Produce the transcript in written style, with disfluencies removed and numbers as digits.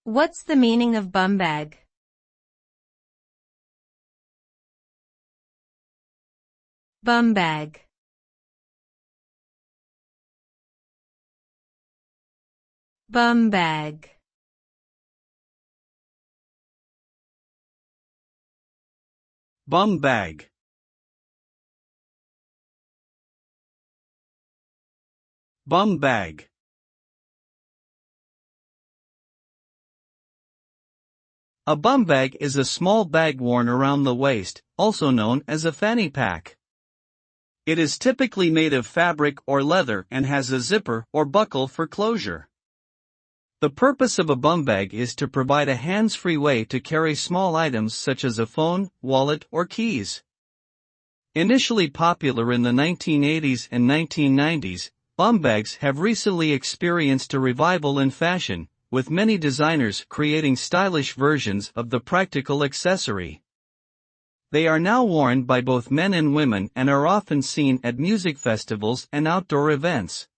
What's the meaning of bumbag? Bumbag. Bumbag. Bumbag. Bumbag. A bumbag is a small bag worn around the waist, also known as a fanny pack. It is typically made of fabric or leather and has a zipper or buckle for closure. The purpose of a bumbag is to provide a hands-free way to carry small items such as a phone, wallet, or keys. Initially popular in the 1980s and 1990s, bumbags have recently experienced a revival in fashion, with many designers creating stylish versions of the practical accessory. They are now worn by both men and women and are often seen at music festivals and outdoor events.